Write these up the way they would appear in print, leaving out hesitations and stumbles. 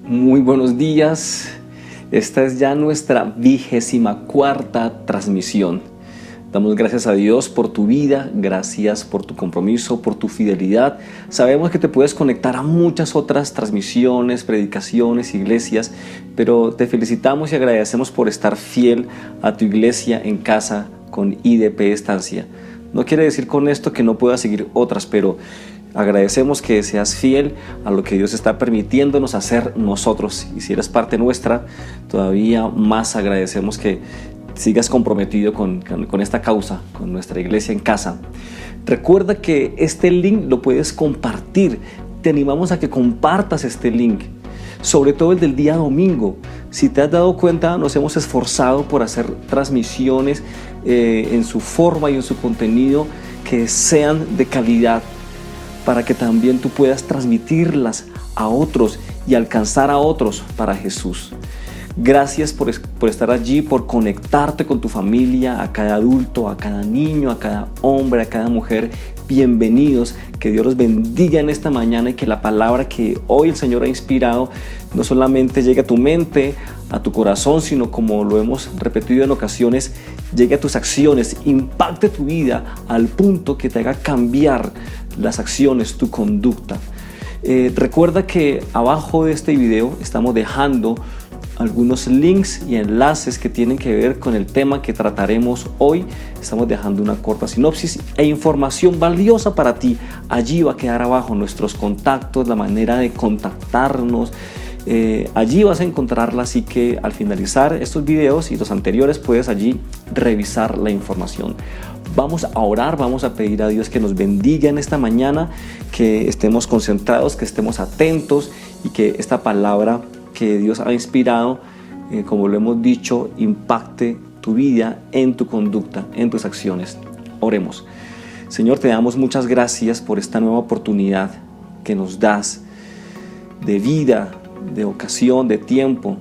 Muy buenos días. Esta es ya nuestra 24ª transmisión. Damos gracias a Dios por tu vida, gracias por tu compromiso, por tu fidelidad. Sabemos que te puedes conectar a muchas otras transmisiones, predicaciones, iglesias, pero te felicitamos y agradecemos por estar fiel a tu iglesia en casa con IDP Estancia. No quiere decir con esto que no puedas seguir otras, pero agradecemos que seas fiel a lo que Dios está permitiéndonos hacer nosotros. Y si eres parte nuestra, todavía más agradecemos que sigas comprometido con esta causa, con nuestra iglesia en casa. Recuerda que este link lo puedes compartir. Te animamos a que compartas este link, sobre todo el del día domingo. Si te has dado cuenta, nos hemos esforzado por hacer transmisiones en su forma y en su contenido que sean de calidad, para que también tú puedas transmitirlas a otros y alcanzar a otros para Jesús. Gracias por estar allí, por conectarte con tu familia, a cada adulto, a cada niño, a cada hombre, a cada mujer. Bienvenidos, que Dios los bendiga en esta mañana y que la palabra que hoy el Señor ha inspirado no solamente llegue a tu mente, a tu corazón, sino, como lo hemos repetido en ocasiones, llegue a tus acciones, impacte tu vida al punto que te haga cambiar las acciones, tu conducta. Recuerda que abajo de este video estamos dejando algunos links y enlaces que tienen que ver con el tema que trataremos hoy. Estamos dejando una corta sinopsis e información valiosa para ti. Allí va a quedar abajo nuestros contactos, la manera de contactarnos. Allí vas a encontrarla, así que al finalizar estos videos y los anteriores puedes allí revisar la información. Vamos a orar, vamos a pedir a Dios que nos bendiga en esta mañana, que estemos concentrados, que estemos atentos y que esta palabra que Dios ha inspirado, como lo hemos dicho, impacte tu vida, en tu conducta, en tus acciones. Oremos. Señor, te damos muchas gracias por esta nueva oportunidad que nos das de vida, de ocasión, de tiempo,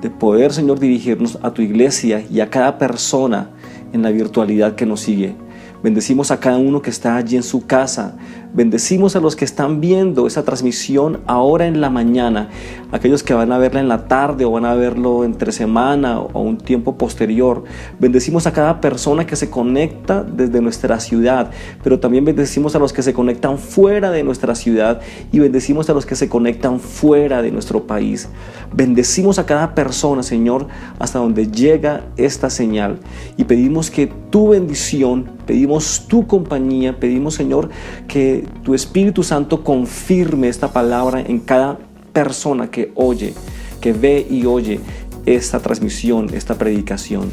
de poder, Señor, dirigirnos a tu iglesia y a cada persona en la virtualidad que nos sigue. Bendecimos a cada uno que está allí en su casa. Bendecimos a los que están viendo esa transmisión ahora en la mañana, aquellos que van a verla en la tarde o van a verlo entre semana o un tiempo posterior. Bendecimos a cada persona que se conecta desde nuestra ciudad, pero también bendecimos a los que se conectan fuera de nuestra ciudad y bendecimos a los que se conectan fuera de nuestro país. Bendecimos a cada persona, Señor, hasta donde llega esta señal, y pedimos que tu bendición, pedimos tu compañía, pedimos, Señor, que tu Espíritu Santo confirme esta palabra en cada persona que oye, que ve y oye esta transmisión, esta predicación.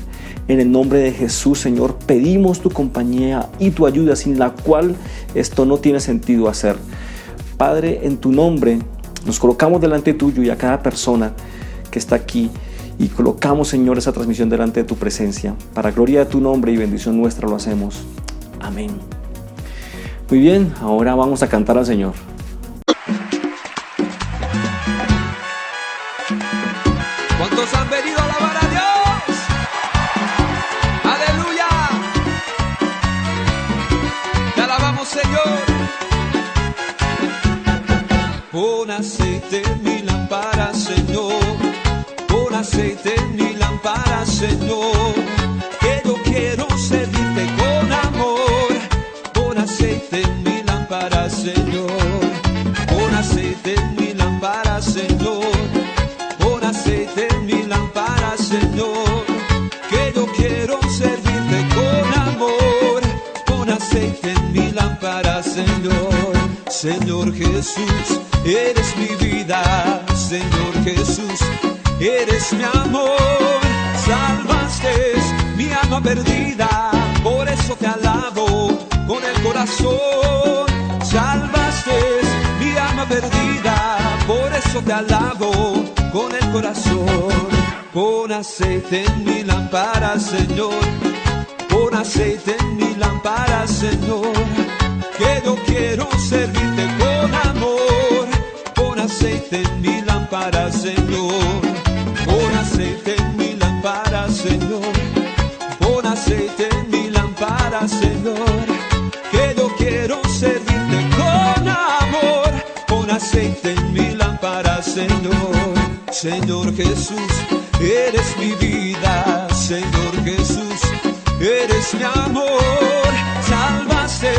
En el nombre de Jesús, Señor, pedimos tu compañía y tu ayuda, sin la cual esto no tiene sentido hacer. Padre, en tu nombre nos colocamos delante tuyo y a cada persona que está aquí, y colocamos, Señor, esa transmisión delante de tu presencia. Para gloria de tu nombre y bendición nuestra lo hacemos. Amén. Muy bien, ahora vamos a cantar al Señor. ¿Cuántos han venido a alabar a Dios? ¡Aleluya! Te alabamos, Señor. Pon aceite en mi lámpara, Señor. Pon aceite en mi lámpara, Señor. Que yo quiero servirte con amor. Pon aceite en mi lámpara, Señor. Pon aceite en mi lámpara, Señor. Pon aceite en mi lámpara, Señor. Que yo quiero servirte con amor. Pon aceite en mi lámpara, Señor. Señor Jesús, eres mi vida. Señor Jesús, eres mi amor. Salvaste mi alma perdida, por eso te alabo con el corazón. Salvaste mi alma perdida, por eso te alabo con el corazón. Pon aceite en mi lámpara, Señor. Pon aceite en mi lámpara, Señor. Que yo quiero servirte con amor. Pon aceite en mi lámpara, Señor. Pon aceite en mi lámpara, Señor. Pon aceite en mi lámpara, Señor. Que yo quiero servirte con amor. Pon aceite en mi lámpara, Señor. Señor Jesús, eres mi vida, Señor Jesús, eres mi amor. Salvaste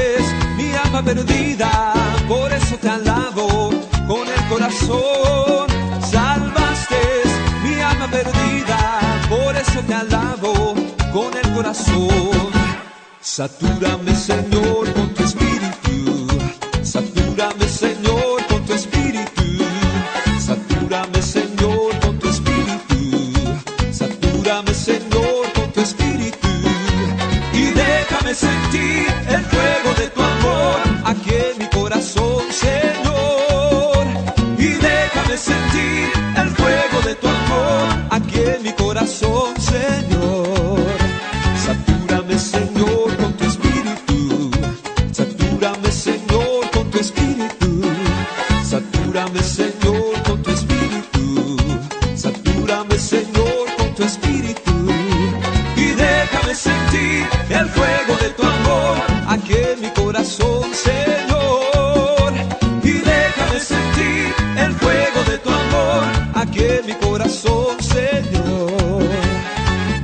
mi alma perdida, por eso te alabo con el corazón. Salvaste mi alma perdida, por eso te alabo con el corazón. Satúrame, Señor, con tu espíritu. Satúrame, Señor, con tu espíritu. Satúrame, Señor, con tu espíritu. Satúrame, Señor, con tu espíritu. Y déjame sentir el fuego de tu amor aquí en mi corazón, Señor. Y déjame sentir el fuego de tu amor aquí en mi corazón, Señor. Satúrame, Señor, con tu espíritu. Satúrame, Señor, con tu espíritu. Satúrame, Señor, con tu espíritu. Satúrame, Señor, con tu espíritu. Y déjame sentir el fuego de tu amor aquí en mi corazón, Señor. Y déjame sentir el fuego de tu amor aquí en mi corazón, Señor.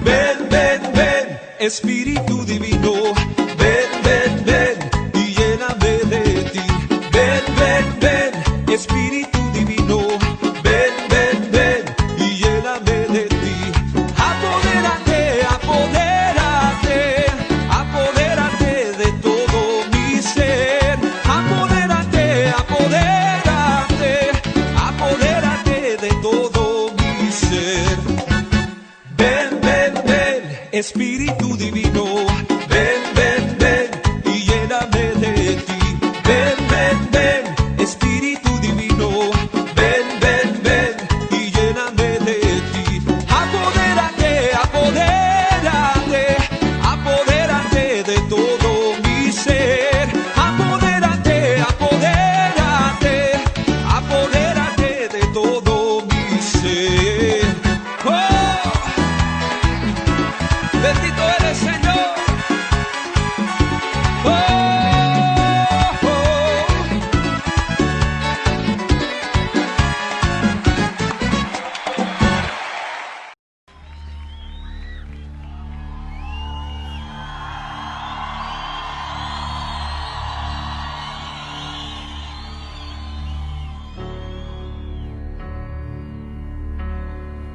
Ven, ven, ven, Espíritu Divino. Ven, ven, ven y lléname de ti. Ven, ven, ven, Espíritu Divino. Ven, ven, ven y lléname de ti. Apodérate, apodérate, apodérate de todo mi ser. Apodérate, apodérate, apodérate de todo mi ser. Ven, ven, ven, Espíritu Divino. Ven, ven, ven y lléname de ti. Ven, ven, ven, Espíritu Divino. Ven, ven, ven y lléname de ti. Apodérate, apodérate, apodérate de todo mi ser. Apodérate, apodérate, apodérate de todo mi ser. ¡Oh! Bendito eres, Señor. Oh, oh.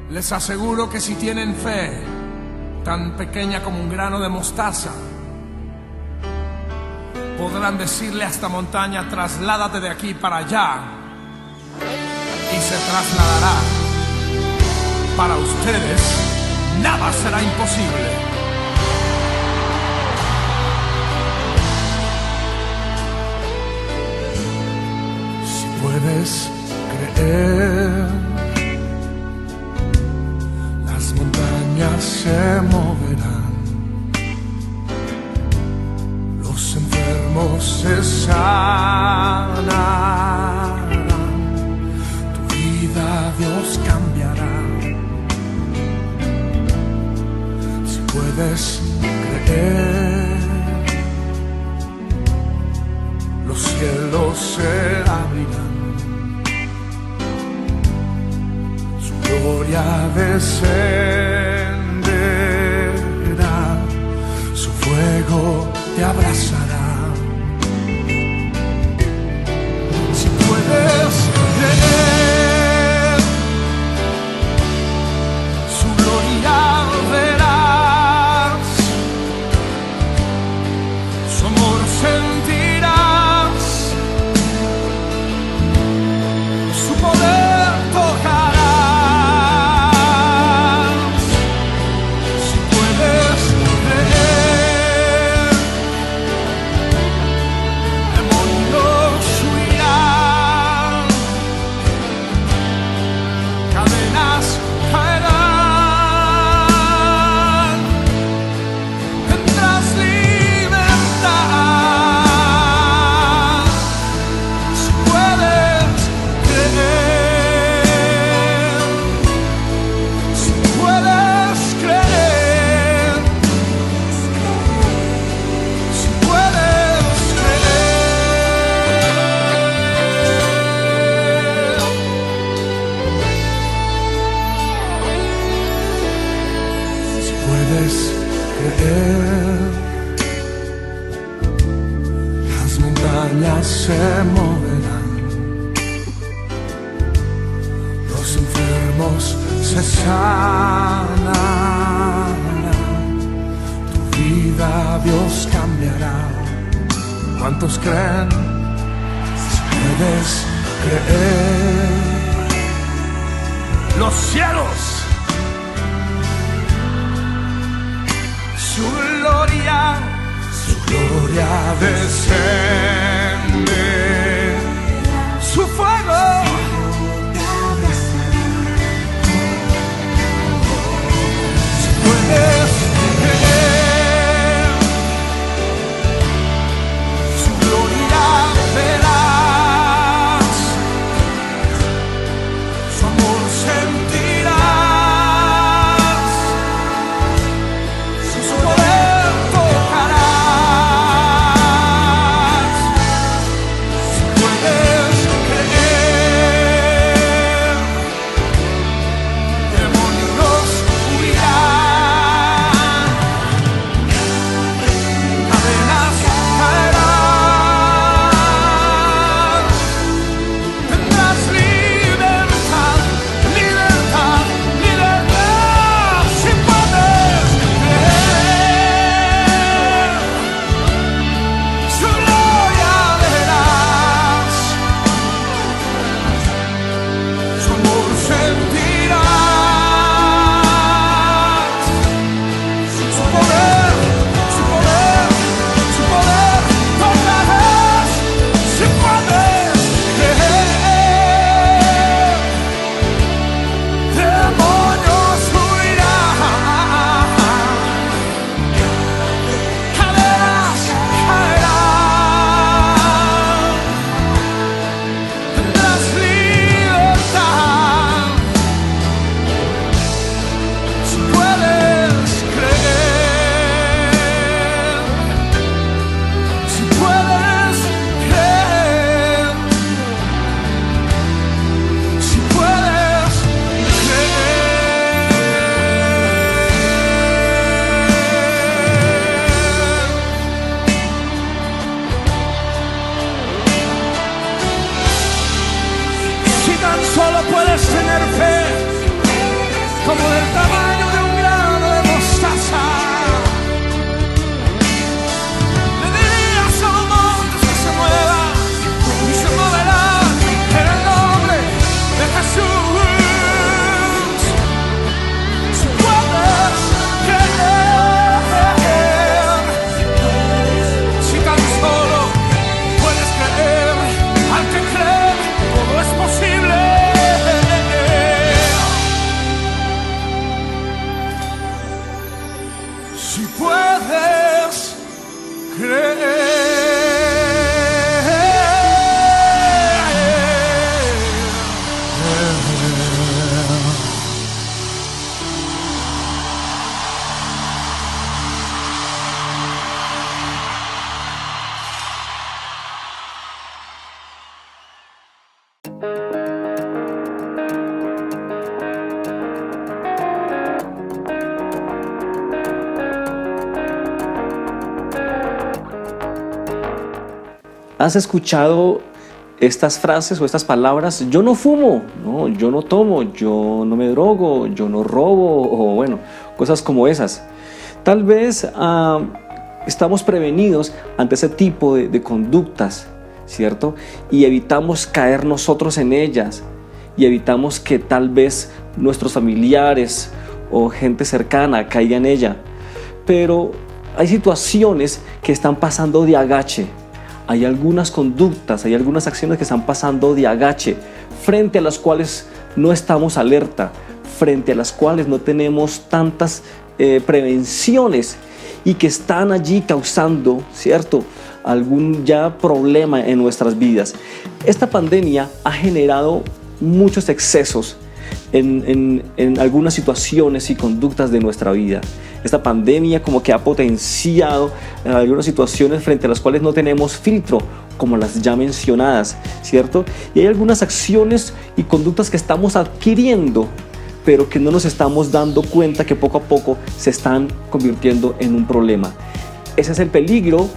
Les aseguro que si tienen fe, tan pequeña como un grano de mostaza, podrán decirle a esta montaña: trasládate de aquí para allá, y se trasladará. Para ustedes, nada será imposible. Si puedes creer, las montañas se moverán, los enfermos se sanarán, tu vida Dios cambiará. Si puedes creer, los cielos se abrirán, gloria descenderá, su fuego te abrazará. Si puedes creer, su gloria verás, su amor sentirás, su poder tocará. verán. Los enfermos se sanarán. Tu vida Dios cambiará. ¿Cuántos creen? Si puedes creer. Los cielos, su gloria desciende, su fuego si puedes creer, su gloria verás, su amor sentirás, su poder tocarás. Si puedes creer, demonios huirán, cadenas caerán, tendrás libertad, libertad, libertad. Si puedes creer, su gloria verás, su amor sentirás, su poder, su poder, su poder tocarás. Si puedes creer, demonios huirán, cadenas caerán, tendrás libertad. Si puedes creer, si puedes creer, si puedes creer. Si tan solo puedes tener fe, como del tamaño de un grano de mostaza, le dirías a los montes que se muevan y se moverán en el nombre de Jesús. Si puedes creer, si tan solo puedes creer, al que cree todo es posible. Si puedes creer. ¿Has escuchado estas frases o estas palabras? Yo no fumo, ¿no? Yo no tomo, yo no me drogo, yo no robo, o bueno, cosas como esas. Tal vez estamos prevenidos ante ese tipo de conductas, ¿cierto? Y evitamos caer nosotros en ellas, y evitamos que tal vez nuestros familiares o gente cercana caiga en ella. Pero hay situaciones que están pasando de agache. Hay algunas conductas, hay algunas acciones que están pasando de agache, frente a las cuales no estamos alerta, frente a las cuales no tenemos tantas prevenciones y que están allí causando, ¿cierto?, algún ya problema en nuestras vidas. Esta pandemia ha generado muchos excesos en algunas situaciones y conductas de nuestra vida. Esta pandemia como que ha potenciado algunas situaciones frente a las cuales no tenemos filtro, como las ya mencionadas, ¿cierto? Y hay algunas acciones y conductas que estamos adquiriendo, pero que no nos estamos dando cuenta que poco a poco se están convirtiendo en un problema. Ese es el peligro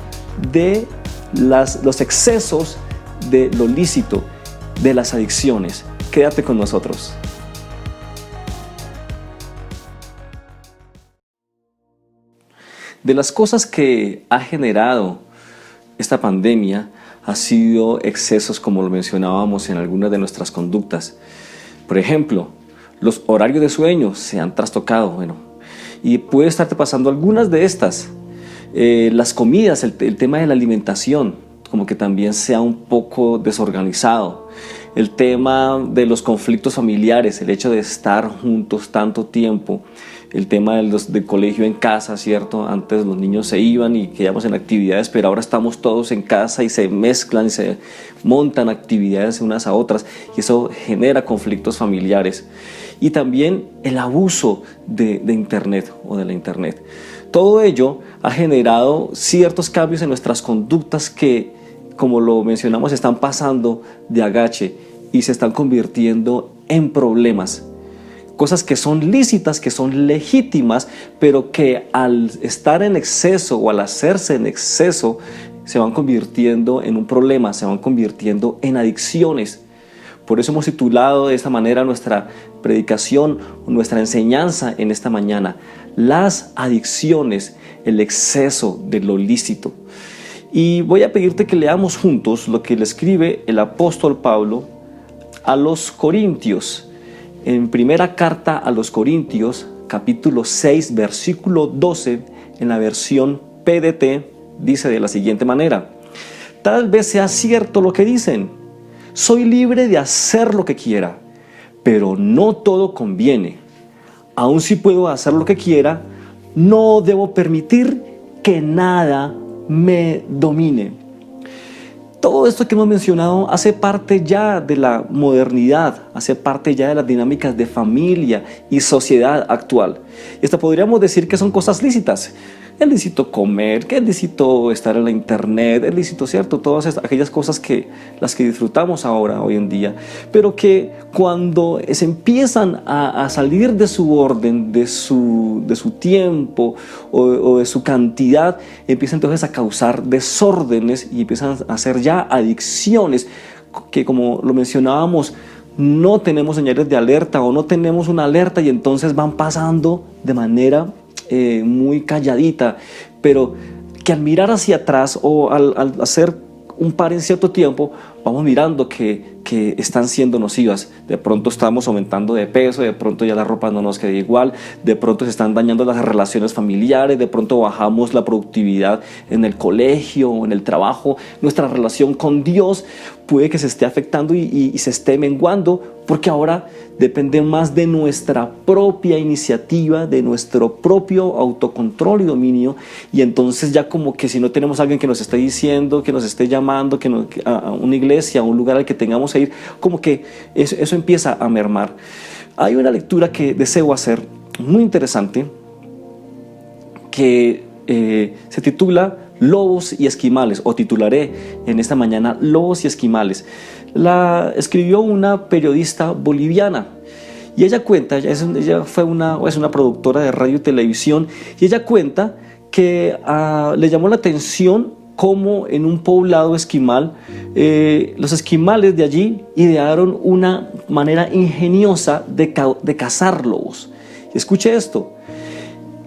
de los excesos de lo lícito, de las adicciones. Quédate con nosotros. De las cosas que ha generado esta pandemia ha sido excesos, como lo mencionábamos, en algunas de nuestras conductas. Por ejemplo, los horarios de sueño se han trastocado, y puede estarte pasando algunas de estas. Las comidas, el tema de la alimentación, como que también sea un poco desorganizado. El tema de los conflictos familiares, el hecho de estar juntos tanto tiempo. El tema del colegio en casa, ¿cierto? Antes los niños se iban y quedamos en actividades, pero ahora estamos todos en casa y se mezclan y se montan actividades unas a otras, y eso genera conflictos familiares. Y también el abuso de Internet o de la Internet. Todo ello ha generado ciertos cambios en nuestras conductas que, como lo mencionamos, están pasando de agache y se están convirtiendo en problemas. Cosas que son lícitas, que son legítimas, pero que al estar en exceso o al hacerse en exceso se van convirtiendo en un problema, se van convirtiendo en adicciones. Por eso hemos titulado de esta manera nuestra predicación, nuestra enseñanza en esta mañana: las adicciones, el exceso de lo lícito. Y voy a pedirte que leamos juntos lo que le escribe el apóstol Pablo a los Corintios. En primera carta a los Corintios, capítulo 6, versículo 12, en la versión PDT, dice de la siguiente manera: tal vez sea cierto lo que dicen, soy libre de hacer lo que quiera, pero no todo conviene. Aun si puedo hacer lo que quiera, no debo permitir que nada me domine. Todo esto que hemos mencionado hace parte ya de la modernidad, hace parte ya de las dinámicas de familia y sociedad actual. Y hasta podríamos decir que son cosas lícitas. Es lícito comer, que es lícito estar en la internet, es lícito, ¿cierto? Todas aquellas cosas las que disfrutamos ahora, hoy en día, pero que cuando se empiezan a salir de su orden, de su tiempo o de su cantidad, empiezan entonces a causar desórdenes y empiezan a ser ya adicciones que, como lo mencionábamos, no tenemos señales de alerta o no tenemos una alerta, y entonces van pasando de manera muy calladita, pero que al mirar hacia atrás o al hacer un par en cierto tiempo, vamos mirando que están siendo nocivas. De pronto estamos aumentando de peso, de pronto ya la ropa no nos queda igual, de pronto se están dañando las relaciones familiares, de pronto bajamos la productividad en el colegio o en el trabajo. Nuestra relación con Dios puede que se esté afectando y se esté menguando, porque ahora depende más de nuestra propia iniciativa, de nuestro propio autocontrol y dominio. Y entonces ya como que si no tenemos a alguien que nos esté diciendo, que nos esté llamando, a una iglesia, a un lugar al que tengamos que ir, como que eso empieza a mermar. Hay una lectura que deseo hacer muy interesante que se titula Lobos y Esquimales, o titularé en esta mañana Lobos y Esquimales. La escribió una periodista boliviana y ella cuenta, ella es una productora de radio y televisión, y ella cuenta que le llamó la atención cómo en un poblado esquimal los esquimales de allí idearon una manera ingeniosa de cazar lobos. Y escuche esto.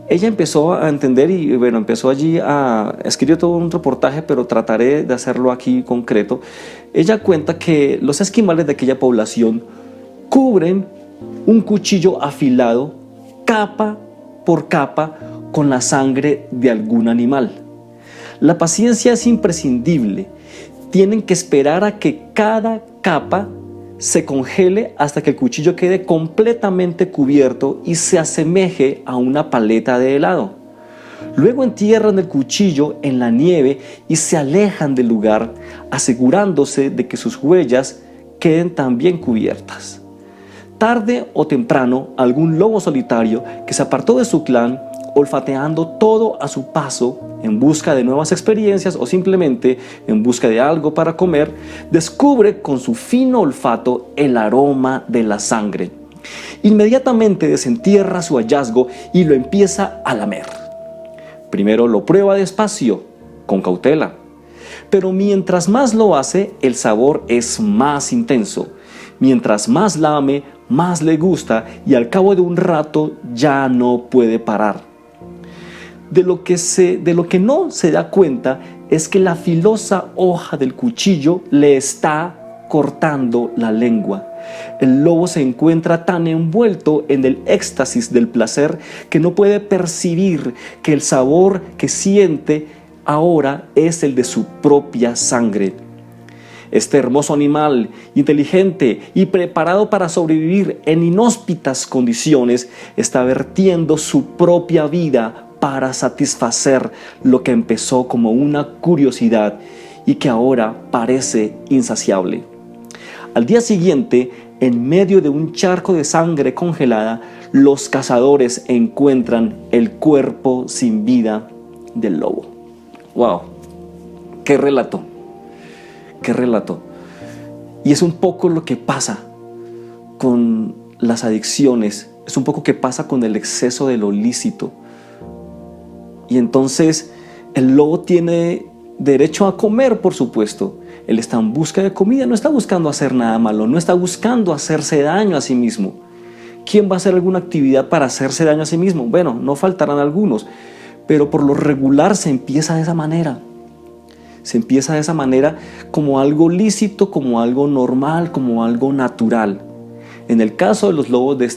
Ella empezó a entender y empezó allí a escribir todo un reportaje, pero trataré de hacerlo aquí concreto. Ella cuenta que los esquimales de aquella población cubren un cuchillo afilado capa por capa con la sangre de algún animal. La paciencia es imprescindible. Tienen que esperar a que cada capa se congele hasta que el cuchillo quede completamente cubierto y se asemeje a una paleta de helado. Luego entierran el cuchillo en la nieve y se alejan del lugar, asegurándose de que sus huellas queden también cubiertas. Tarde o temprano, algún lobo solitario que se apartó de su clan, olfateando todo a su paso en busca de nuevas experiencias o simplemente en busca de algo para comer, descubre con su fino olfato el aroma de la sangre. Inmediatamente desentierra su hallazgo y lo empieza a lamer. Primero lo prueba despacio, con cautela. Pero mientras más lo hace, el sabor es más intenso. Mientras más lame, más le gusta y al cabo de un rato ya no puede parar. De lo que no se da cuenta es que la filosa hoja del cuchillo le está cortando la lengua. El lobo se encuentra tan envuelto en el éxtasis del placer que no puede percibir que el sabor que siente ahora es el de su propia sangre. Este hermoso animal, inteligente y preparado para sobrevivir en inhóspitas condiciones, está vertiendo su propia vida para satisfacer lo que empezó como una curiosidad y que ahora parece insaciable. Al día siguiente, en medio de un charco de sangre congelada, los cazadores encuentran el cuerpo sin vida del lobo. ¡Wow! ¡Qué relato! ¡Qué relato! Y es un poco lo que pasa con las adicciones, es un poco lo que pasa con el exceso de lo lícito. Y entonces el lobo tiene derecho a comer, por supuesto. Él está en busca de comida, no está buscando hacer nada malo, no está buscando hacerse daño a sí mismo. ¿Quién va a hacer alguna actividad para hacerse daño a sí mismo? Bueno, no faltarán algunos, pero por lo regular se empieza de esa manera. Se empieza de esa manera como algo lícito, como algo normal, como algo natural. En el caso de los lobos de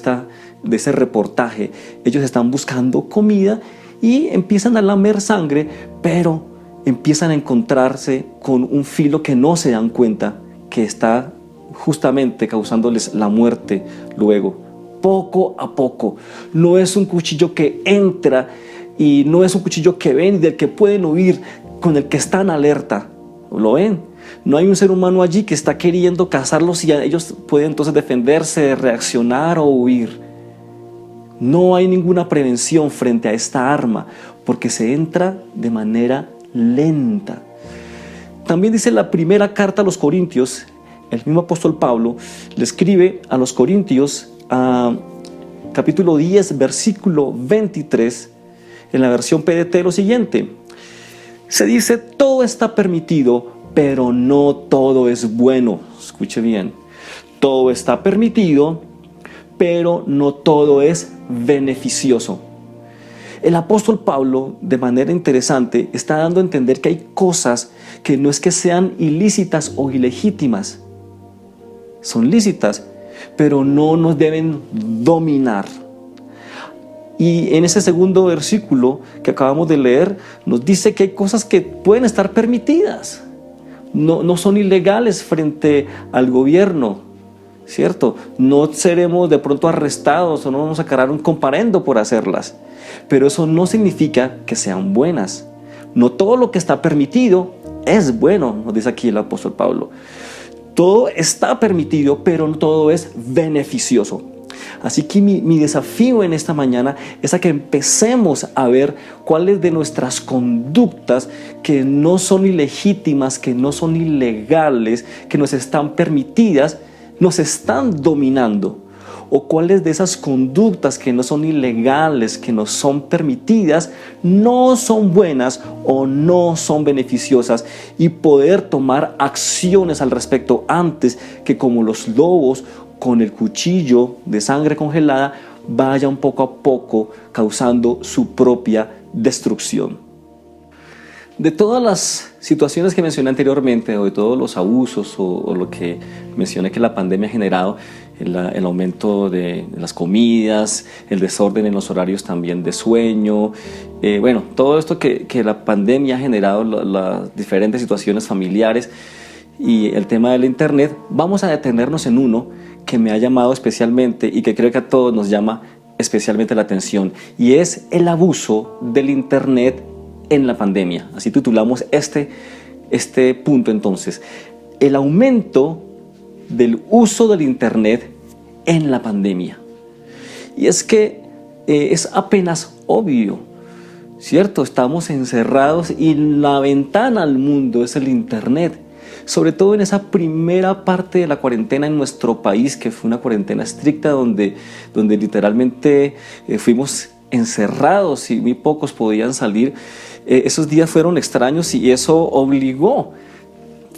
ese reportaje, ellos están buscando comida y empiezan a lamer sangre, pero empiezan a encontrarse con un filo que no se dan cuenta que está justamente causándoles la muerte luego, poco a poco. No es un cuchillo que entra y no es un cuchillo que ven y del que pueden huir, con el que están alerta. ¿Lo ven? No hay un ser humano allí que está queriendo cazarlos y ellos pueden entonces defenderse, reaccionar o huir. No hay ninguna prevención frente a esta arma porque se entra de manera lenta. También dice la primera carta a los Corintios, el mismo apóstol Pablo le escribe a los Corintios, capítulo 10, versículo 23, en la versión PDT, lo siguiente. Se dice: todo está permitido, pero no todo es bueno. Escuche bien. Todo está permitido, pero no todo es beneficioso. El apóstol Pablo, de manera interesante, está dando a entender que hay cosas que no es que sean ilícitas o ilegítimas. Son lícitas, pero no nos deben dominar. Y en ese segundo versículo que acabamos de leer, nos dice que hay cosas que pueden estar permitidas. No son ilegales frente al gobierno, ¿cierto? No seremos de pronto arrestados o no vamos a cargar un comparendo por hacerlas. Pero eso no significa que sean buenas. No todo lo que está permitido es bueno, nos dice aquí el apóstol Pablo. Todo está permitido, pero no todo es beneficioso. Así que mi desafío en esta mañana es a que empecemos a ver cuáles de nuestras conductas que no son ilegítimas, que no son ilegales, que nos están permitidas, nos están dominando. O cuáles de esas conductas que no son ilegales, que no son permitidas, no son buenas o no son beneficiosas, y poder tomar acciones al respecto antes que, como los lobos con el cuchillo de sangre congelada, vayan poco a poco causando su propia destrucción. De todas las situaciones que mencioné anteriormente, o de todos los abusos o lo que mencioné que la pandemia ha generado, el aumento de las comidas, el desorden en los horarios también de sueño, todo esto que la pandemia ha generado, las diferentes situaciones familiares y el tema del internet, vamos a detenernos en uno que me ha llamado especialmente y que creo que a todos nos llama especialmente la atención, y es el abuso del internet en la pandemia. Así titulamos este punto entonces: el aumento del uso del internet en la pandemia. Y es que es apenas obvio, ¿cierto? Estamos encerrados y la ventana al mundo es el internet. Sobre todo en esa primera parte de la cuarentena en nuestro país, que fue una cuarentena estricta donde literalmente fuimos encerrados y muy pocos podían salir. esos días fueron extraños y eso obligó,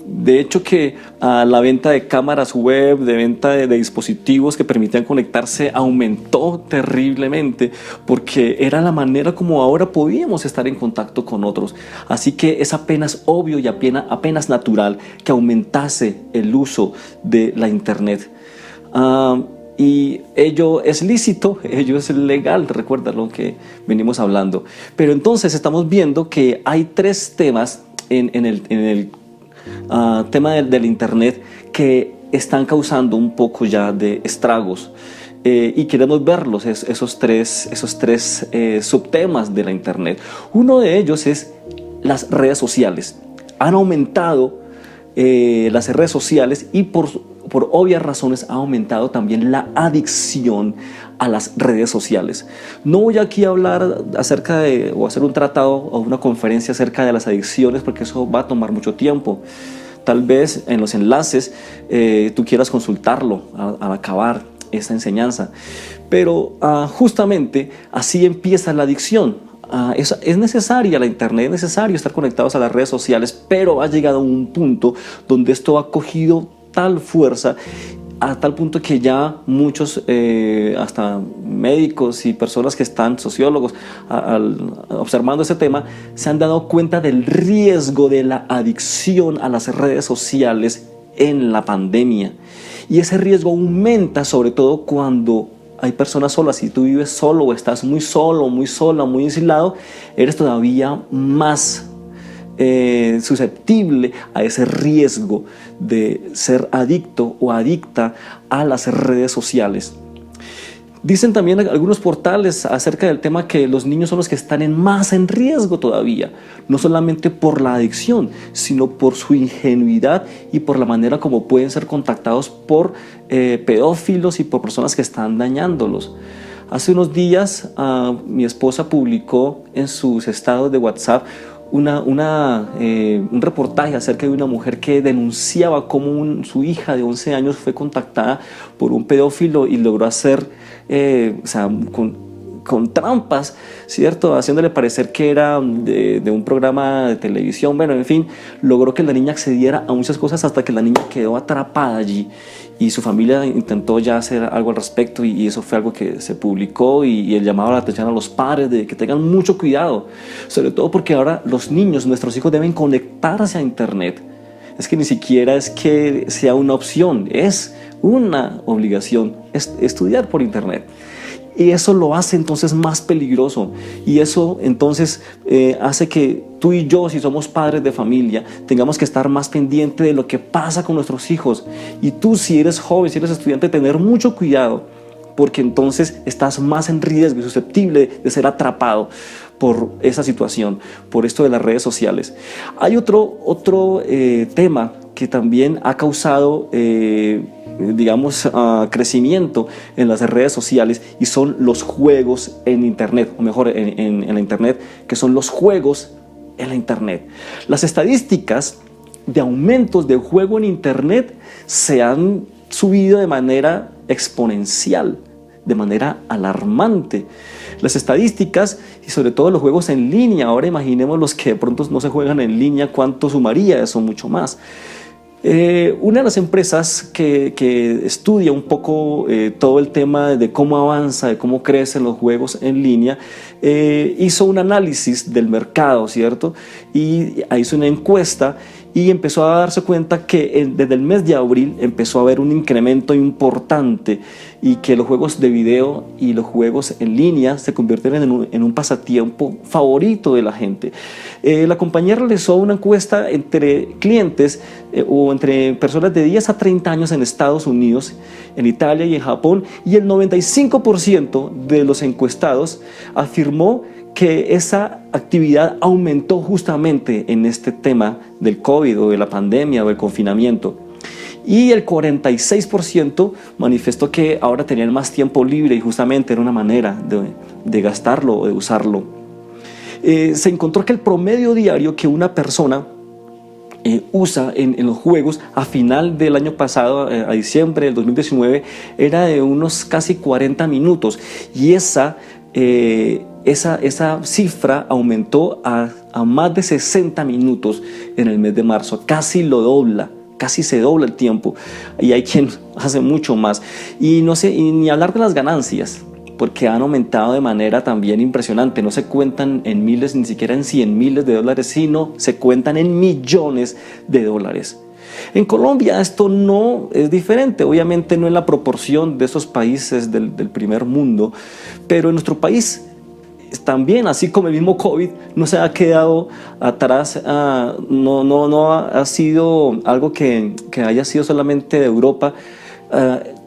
de hecho, que la venta de cámaras web, de venta de dispositivos que permitían conectarse aumentó terriblemente, porque era la manera como ahora podíamos estar en contacto con otros. Así que es apenas obvio y apenas natural que aumentase el uso de la internet. Y ello es lícito, ello es legal, recuerda lo que venimos hablando. Pero entonces estamos viendo que hay tres temas en el tema del internet que están causando un poco ya de estragos, y queremos verlos, esos tres subtemas de la internet. Uno de ellos es las redes sociales. Han aumentado las redes sociales y por obvias razones ha aumentado también la adicción a las redes sociales. No voy aquí a hablar acerca de, o hacer un tratado o una conferencia acerca de las adicciones, porque eso va a tomar mucho tiempo. Tal vez en los enlaces tú quieras consultarlo al acabar esta enseñanza. Pero justamente así empieza la adicción. Es necesaria la internet, es necesario estar conectados a las redes sociales, pero ha llegado a un punto donde esto ha cogido tal fuerza, a tal punto que ya muchos, hasta médicos y personas que están, sociólogos, observando ese tema, se han dado cuenta del riesgo de la adicción a las redes sociales en la pandemia. Y ese riesgo aumenta sobre todo cuando hay personas solas. Si tú vives solo o estás muy solo, muy sola, muy aislado, eres todavía más susceptible a ese riesgo de ser adicto o adicta a las redes sociales. Dicen también algunos portales acerca del tema que los niños son los que están más en riesgo todavía, no solamente por la adicción, sino por su ingenuidad y por la manera como pueden ser contactados por pedófilos y por personas que están dañándolos. Hace unos días mi esposa publicó en sus estados de WhatsApp un reportaje acerca de una mujer que denunciaba cómo su hija de 11 años fue contactada por un pedófilo y logró hacer, con trampas, ¿cierto? Haciéndole parecer que era de un programa de televisión. Bueno, en fin, logró que la niña accediera a muchas cosas hasta que la niña quedó atrapada allí. Y su familia intentó ya hacer algo al respecto, y eso fue algo que se publicó, y el llamado a la atención a los padres de que tengan mucho cuidado, sobre todo porque ahora los niños, nuestros hijos, deben conectarse a internet. Es que ni siquiera es que sea una opción, es una obligación estudiar por internet. Y eso lo hace entonces más peligroso, y eso entonces hace que tú y yo, si somos padres de familia, tengamos que estar más pendientes de lo que pasa con nuestros hijos. Y tú, si eres joven, si eres estudiante, tener mucho cuidado, porque entonces estás más en riesgo y susceptible de ser atrapado por esa situación, por esto de las redes sociales. Hay otro tema que también ha causado crecimiento en las redes sociales, y son los juegos en internet, o mejor, en la internet, que son los juegos en la internet. Las estadísticas de aumentos de juego en internet se han subido de manera exponencial, de manera alarmante. Las estadísticas, y sobre todo los juegos en línea, ahora imaginemos los que de pronto no se juegan en línea, cuánto sumaría eso, mucho más. Una de las empresas que estudia un poco todo el tema de cómo avanza, de cómo crecen los juegos en línea, hizo un análisis del mercado, ¿cierto? Y hizo una encuesta y empezó a darse cuenta que desde el mes de abril empezó a haber un incremento importante, y que los juegos de video y los juegos en línea se convierten en un pasatiempo favorito de la gente. La compañía realizó una encuesta entre clientes o entre personas de 10 a 30 años en Estados Unidos, en Italia y en Japón, y el 95% de los encuestados afirmó que esa actividad aumentó justamente en este tema del COVID, o de la pandemia, o del confinamiento. Y el 46% manifestó que ahora tenían más tiempo libre, y justamente era una manera de gastarlo o de usarlo. Se encontró que el promedio diario que una persona usa en los juegos a final del año pasado, a diciembre del 2019, era de unos casi 40 minutos, y esa cifra aumentó a a más de 60 minutos en el mes de marzo, casi lo dobla. Casi se dobla el tiempo y hay quien hace mucho más. Y no sé, y ni hablar de las ganancias, porque han aumentado de manera también impresionante. No se cuentan en miles, ni siquiera en 100 miles de dólares, sino se cuentan en millones de dólares. En Colombia esto no es diferente, obviamente no en la proporción de esos países del primer mundo, pero en nuestro país también, así como el mismo COVID, no se ha quedado atrás, no ha sido algo que haya sido solamente de Europa.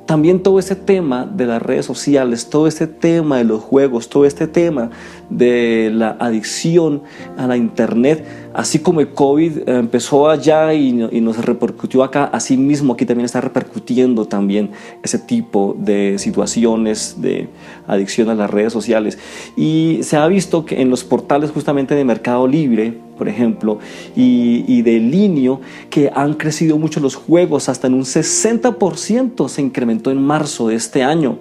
También todo ese tema de las redes sociales, todo este tema de los juegos, todo este tema de la adicción a la internet, así como el COVID empezó allá y nos repercutió acá, así mismo aquí también está repercutiendo también ese tipo de situaciones de adicción a las redes sociales. Y se ha visto que en los portales justamente de Mercado Libre, por ejemplo, y de Linio, que han crecido mucho los juegos, hasta en un 60% se incrementó en marzo de este año.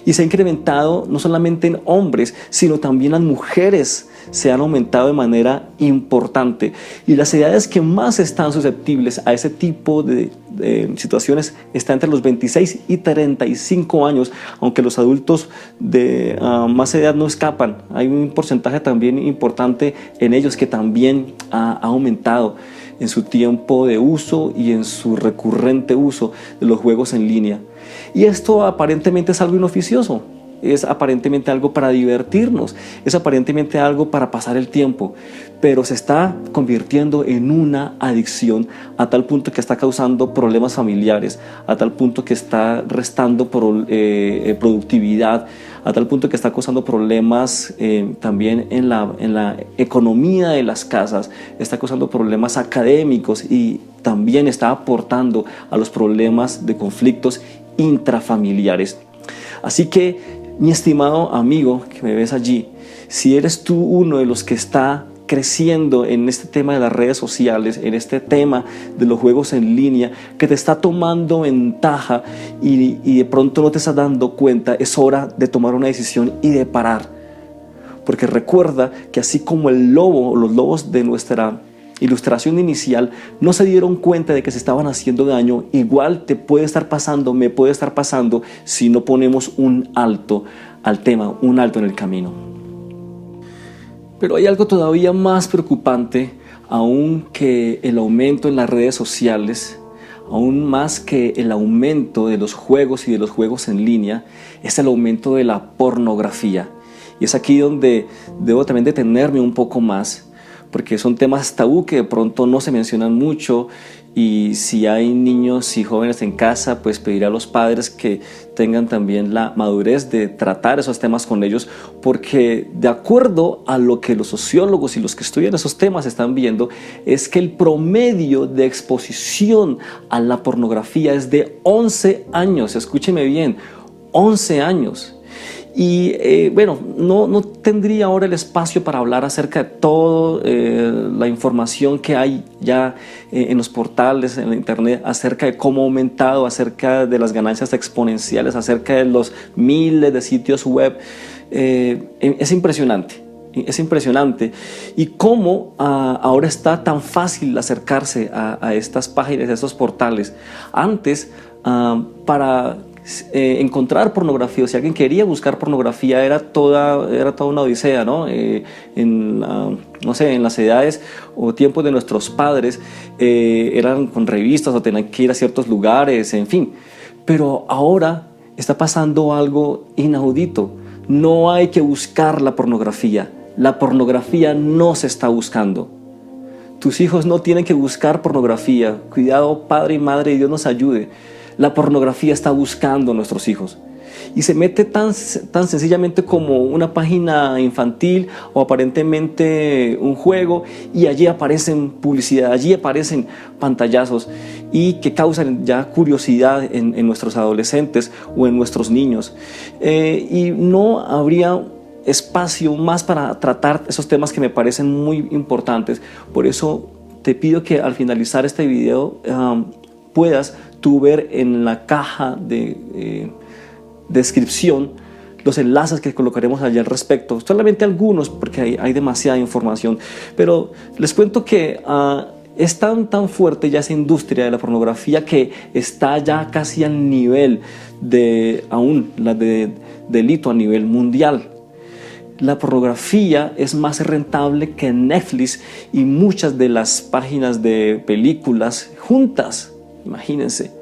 Y se ha incrementado no solamente en hombres, sino también las mujeres se han aumentado de manera importante. Y las edades que más están susceptibles a ese tipo de situaciones están entre los 26 y 35 años, aunque los adultos de más edad no escapan. Hay un porcentaje también importante en ellos que también ha aumentado en su tiempo de uso y en su recurrente uso de los juegos en línea. Y esto aparentemente es algo inoficioso, es aparentemente algo para divertirnos, es aparentemente algo para pasar el tiempo, pero se está convirtiendo en una adicción a tal punto que está causando problemas familiares, a tal punto que está restando productividad, a tal punto que está causando problemas también en la economía de las casas, está causando problemas académicos y también está aportando a los problemas de conflictos intrafamiliares. Así que, mi estimado amigo que me ves allí, si eres tú uno de los que está creciendo en este tema de las redes sociales, en este tema de los juegos en línea, que te está tomando ventaja y de pronto no te estás dando cuenta, es hora de tomar una decisión y de parar. Porque recuerda que así como el lobo o los lobos de nuestra ilustración inicial no se dieron cuenta de que se estaban haciendo daño, igual te puede estar pasando, me puede estar pasando si no ponemos un alto al tema, un alto en el camino. Pero hay algo todavía más preocupante, aún que el aumento en las redes sociales, aún más que el aumento de los juegos y de los juegos en línea, es el aumento de la pornografía. Y es aquí donde debo también detenerme un poco más, porque son temas tabú que de pronto no se mencionan mucho, y si hay niños y jóvenes en casa, pues pediré a los padres que tengan también la madurez de tratar esos temas con ellos, porque de acuerdo a lo que los sociólogos y los que estudian esos temas están viendo, es que el promedio de exposición a la pornografía es de 11 años, escúcheme bien, 11 años. Y bueno, no tendría ahora el espacio para hablar acerca de toda la información que hay ya en los portales, en la internet, acerca de cómo ha aumentado, acerca de las ganancias exponenciales, acerca de los miles de sitios web. Es impresionante. Es impresionante y cómo ahora está tan fácil acercarse a estas páginas, a estos portales. Antes, para encontrar pornografía, o si alguien quería buscar pornografía, era toda una odisea, ¿no? No sé, en las edades o tiempos de nuestros padres eran con revistas o tenían que ir a ciertos lugares, en fin. Pero ahora está pasando algo inaudito. No hay que buscar la pornografía no se está buscando. Tus hijos no tienen que buscar pornografía. Cuidado, padre y madre, y Dios nos ayude. La pornografía está buscando a nuestros hijos y se mete tan sencillamente como una página infantil o aparentemente un juego, y allí aparecen publicidad, allí aparecen pantallazos y que causan ya curiosidad en nuestros adolescentes o en nuestros niños, y no habría espacio más para tratar esos temas que me parecen muy importantes. Por eso te pido que al finalizar este video puedas tú ver en la caja de descripción los enlaces que colocaremos allí al respecto, solamente algunos porque hay demasiada información, pero les cuento que es tan fuerte ya esa industria de la pornografía que está ya casi al nivel de aún la de delito a nivel mundial. La pornografía es más rentable que Netflix y muchas de las páginas de películas juntas, imagínense.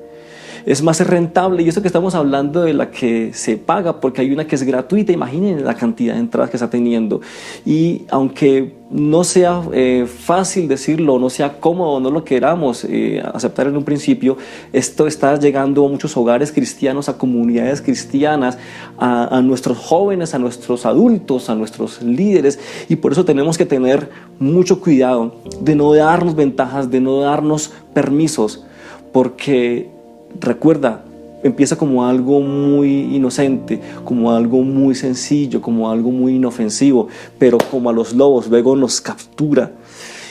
Es más rentable, y eso que estamos hablando de la que se paga, porque hay una que es gratuita. Imaginen la cantidad de entradas que está teniendo. Y aunque no sea fácil decirlo, no sea cómodo, no lo queramos aceptar en un principio, esto está llegando a muchos hogares cristianos, a comunidades cristianas, a nuestros jóvenes, a nuestros adultos, a nuestros líderes, y por eso tenemos que tener mucho cuidado de no darnos ventajas, de no darnos permisos, porque recuerda, empieza como algo muy inocente, como algo muy sencillo, como algo muy inofensivo, pero como a los lobos luego nos captura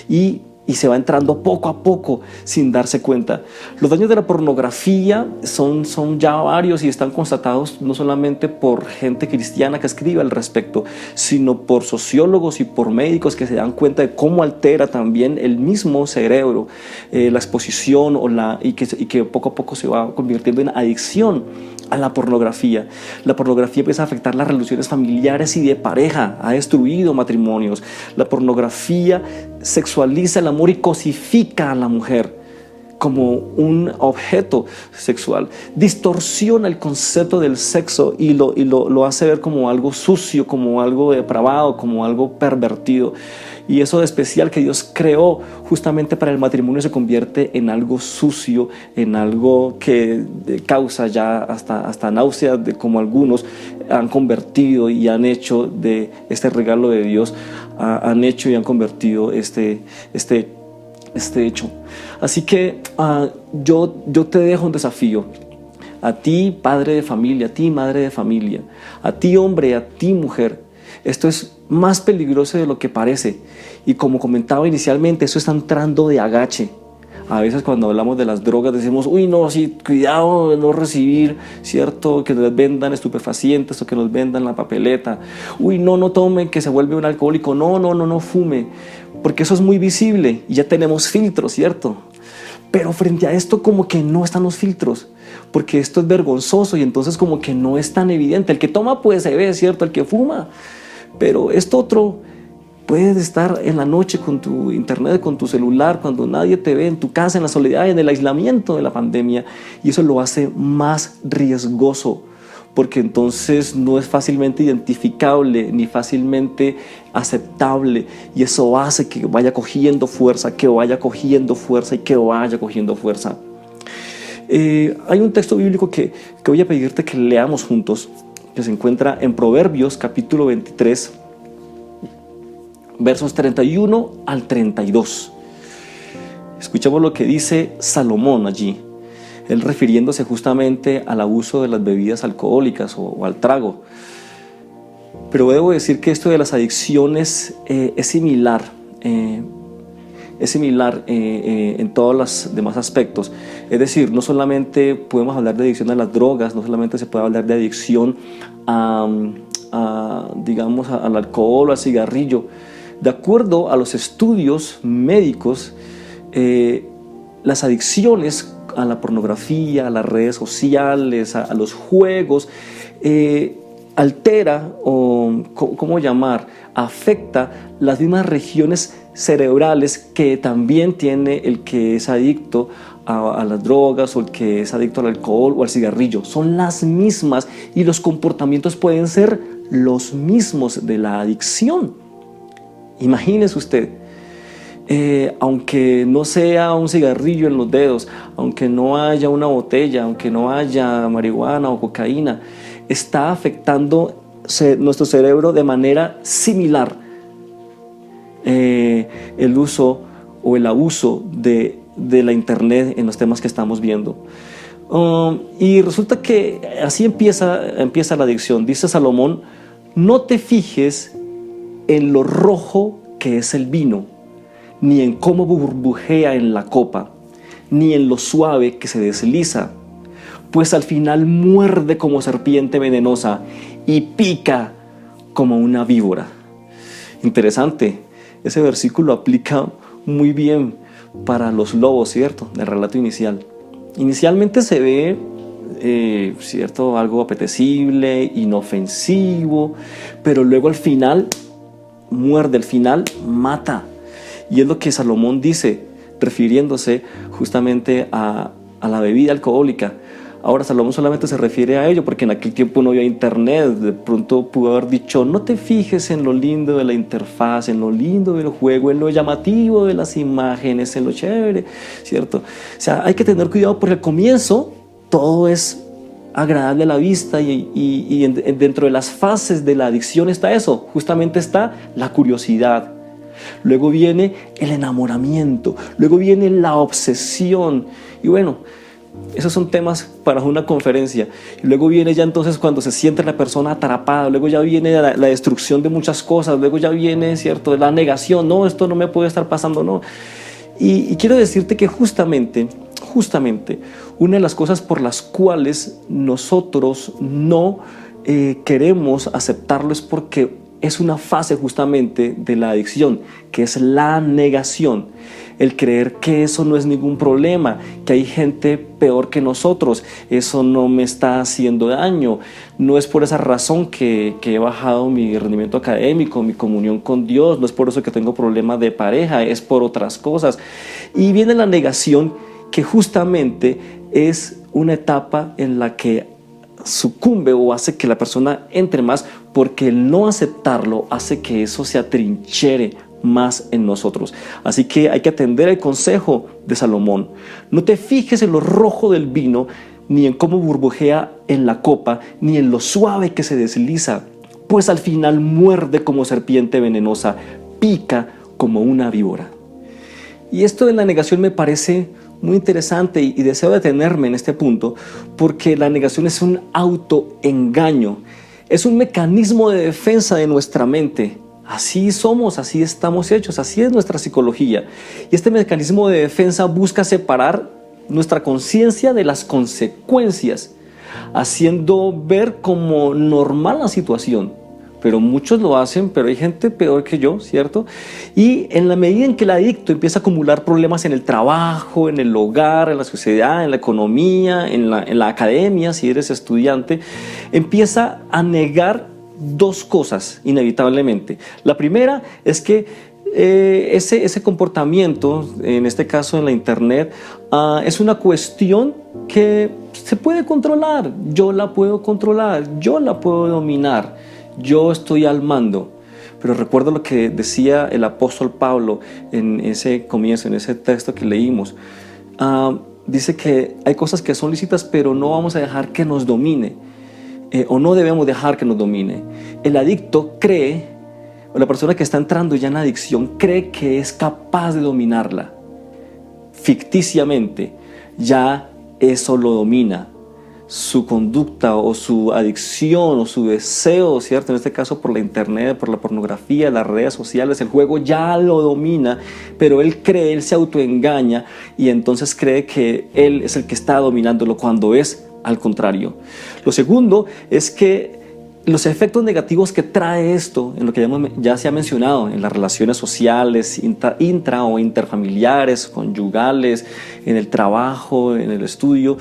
y se va entrando poco a poco sin darse cuenta. Los daños de la pornografía son ya varios y están constatados no solamente por gente cristiana que escribe al respecto, sino por sociólogos y por médicos que se dan cuenta de cómo altera también el mismo cerebro, la exposición y que poco a poco se va convirtiendo en adicción a la pornografía. La pornografía empieza a afectar las relaciones familiares y de pareja, ha destruido matrimonios. La pornografía sexualiza el amor y cosifica a la mujer como un objeto sexual, distorsiona el concepto del sexo y lo hace ver como algo sucio, como algo depravado, como algo pervertido. Y eso de especial que Dios creó justamente para el matrimonio se convierte en algo sucio, en algo que causa ya hasta náuseas, de como algunos han convertido y han hecho de este regalo de Dios, han hecho y han convertido este hecho. Así que yo te dejo un desafío. A ti, padre de familia, a ti, madre de familia, a ti, hombre, a ti, mujer. Esto es más peligroso de lo que parece. Y como comentaba inicialmente, eso está entrando de agache. A veces cuando hablamos de las drogas decimos, uy, no, sí, cuidado de no recibir, ¿cierto? Que nos vendan estupefacientes o que nos vendan la papeleta. Uy, no tomen, que se vuelve un alcohólico. No fume. Porque eso es muy visible y ya tenemos filtros, ¿cierto? Pero frente a esto como que no están los filtros, porque esto es vergonzoso y entonces como que no es tan evidente. El que toma pues se ve, ¿cierto? El que fuma. Pero esto otro, puedes estar en la noche con tu internet, con tu celular, cuando nadie te ve, en tu casa, en la soledad, en el aislamiento de la pandemia, y eso lo hace más riesgoso, porque entonces no es fácilmente identificable ni fácilmente aceptable, y eso hace que vaya cogiendo fuerza, que vaya cogiendo fuerza y que vaya cogiendo fuerza. Hay un texto bíblico que voy a pedirte que leamos juntos, que se encuentra en Proverbios capítulo 23, versos 31 al 32. Escuchamos lo que dice Salomón allí, él refiriéndose justamente al abuso de las bebidas alcohólicas o al trago. Pero debo decir que esto de las adicciones es similar en todos los demás aspectos. Es decir, no solamente podemos hablar de adicción a las drogas, no solamente se puede hablar de adicción digamos, al alcohol o al cigarrillo. De acuerdo a los estudios médicos, las adicciones a la pornografía, a las redes sociales, a los juegos, altera o, ¿cómo llamar?, afecta las mismas regiones cerebrales que también tiene el que es adicto a las drogas o el que es adicto al alcohol o al cigarrillo. Son las mismas y los comportamientos pueden ser los mismos de la adicción. Imagínese usted, aunque no sea un cigarrillo en los dedos, aunque no haya una botella, aunque no haya marihuana o cocaína, está afectando nuestro cerebro de manera similar el uso o el abuso de la internet en los temas que estamos viendo. Y resulta que así empieza la adicción. Dice Salomón: no te fijes en lo rojo que es el vino, ni en cómo burbujea en la copa, ni en lo suave que se desliza, pues al final muerde como serpiente venenosa y pica como una víbora. Interesante, ese versículo aplica muy bien para los lobos, ¿cierto? Del relato inicial. Inicialmente se ve, ¿cierto? Algo apetecible, inofensivo, pero luego al final muerde, al final mata. Y es lo que Salomón dice, refiriéndose justamente a la bebida alcohólica. Ahora Salomón solamente se refiere a ello porque en aquel tiempo no había internet. De pronto pudo haber dicho: no te fijes en lo lindo de la interfaz, en lo lindo del juego, en lo llamativo de las imágenes, en lo chévere, ¿cierto? O sea, hay que tener cuidado porque al comienzo todo es agradable a la vista y dentro de las fases de la adicción está eso, justamente está la curiosidad. Luego viene el enamoramiento, luego viene la obsesión y bueno, esos son temas para una conferencia. Y luego viene ya entonces cuando se siente la persona atrapada, luego ya viene la destrucción de muchas cosas, luego ya viene, ¿cierto?, la negación, no, esto no me puede estar pasando, no. Y quiero decirte que justamente, una de las cosas por las cuales nosotros no queremos aceptarlo es porque es una fase justamente de la adicción, que es la negación. El creer que eso no es ningún problema, que hay gente peor que nosotros, eso no me está haciendo daño. No es por esa razón que he bajado mi rendimiento académico, mi comunión con Dios, no es por eso que tengo problemas de pareja, es por otras cosas. Y viene la negación, que justamente es una etapa en la que sucumbe o hace que la persona entre más, porque el no aceptarlo hace que eso se atrinchere más en nosotros. Así que hay que atender el consejo de Salomón. No te fijes en lo rojo del vino, ni en cómo burbujea en la copa, ni en lo suave que se desliza, pues al final muerde como serpiente venenosa, pica como una víbora. Y esto de la negación me parece muy interesante y deseo detenerme en este punto porque la negación es un autoengaño, es un mecanismo de defensa de nuestra mente. Así somos, así estamos hechos, así es nuestra psicología. Y este mecanismo de defensa busca separar nuestra conciencia de las consecuencias, haciendo ver como normal la situación. Pero muchos lo hacen, pero hay gente peor que yo, ¿cierto? Y en la medida en que el adicto empieza a acumular problemas en el trabajo, en el hogar, en la sociedad, en la economía, en la academia, si eres estudiante, empieza a negar dos cosas inevitablemente. La primera es que ese comportamiento, en este caso en la internet, es una cuestión que se puede controlar. Yo la puedo controlar, yo la puedo dominar, yo estoy al mando. Pero recuerdo lo que decía el apóstol Pablo en ese comienzo, en ese texto que leímos. Dice que hay cosas que son lícitas, pero no vamos a dejar que nos domine. O no debemos dejar que nos domine. El adicto cree, o la persona que está entrando ya en la adicción, cree que es capaz de dominarla. Ficticiamente, ya eso lo domina. Su conducta o su adicción o su deseo, ¿cierto? En este caso por la internet, por la pornografía, las redes sociales, el juego ya lo domina, pero él cree, él se autoengaña y entonces cree que él es el que está dominándolo cuando es al contrario. Lo segundo es que los efectos negativos que trae esto, en lo que ya se ha mencionado, en las relaciones sociales, intra o interfamiliares, conyugales, en el trabajo, en el estudio,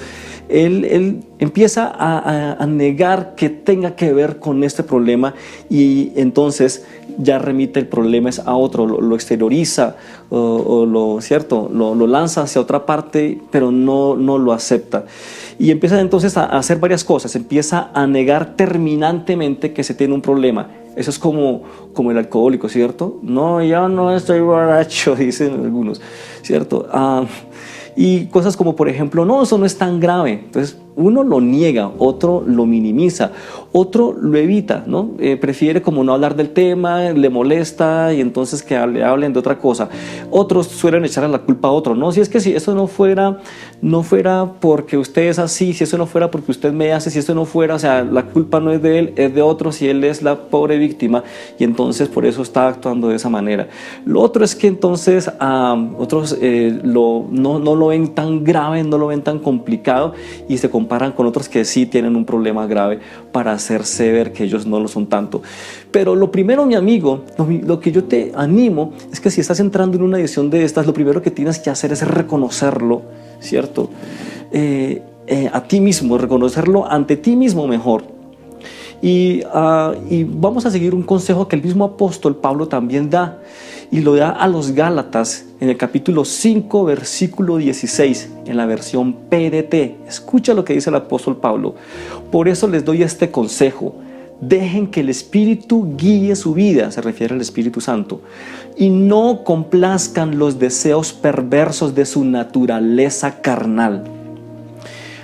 él empieza a negar que tenga que ver con este problema y entonces ya remite el problema a otro, lo exterioriza o lo lanza hacia otra parte, pero no lo acepta. Y empieza entonces a hacer varias cosas, empieza a negar terminantemente que se tiene un problema. Eso es como el alcohólico, ¿cierto? No, yo no estoy borracho, dicen algunos, ¿cierto? Y cosas como, por ejemplo, no, eso no es tan grave. Entonces, uno lo niega, otro lo minimiza, otro lo evita, ¿no? Prefiere como no hablar del tema, le molesta y entonces que le hablen de otra cosa. Otros suelen echarle la culpa a otro, ¿no? Si es que si eso no fuera porque usted es así, si eso no fuera porque usted me hace, si eso no fuera, o sea, la culpa no es de él, es de otro, si él es la pobre víctima y entonces por eso está actuando de esa manera. Lo otro es que entonces otros no lo ven tan grave, no lo ven tan complicado y se comportan comparan con otros que sí tienen un problema grave para hacerse ver que ellos no lo son tanto. Pero lo primero, mi amigo, lo que yo te animo es que si estás entrando en una edición de estas, lo primero que tienes que hacer es reconocerlo, ¿cierto? A ti mismo, reconocerlo ante ti mismo mejor. Y vamos a seguir un consejo que el mismo apóstol Pablo también da, y lo da a los Gálatas en el capítulo 5, versículo 16, en la versión PDT. Escucha lo que dice el apóstol Pablo. Por eso les doy este consejo: dejen que el Espíritu guíe su vida, se refiere al Espíritu Santo, y no complazcan los deseos perversos de su naturaleza carnal.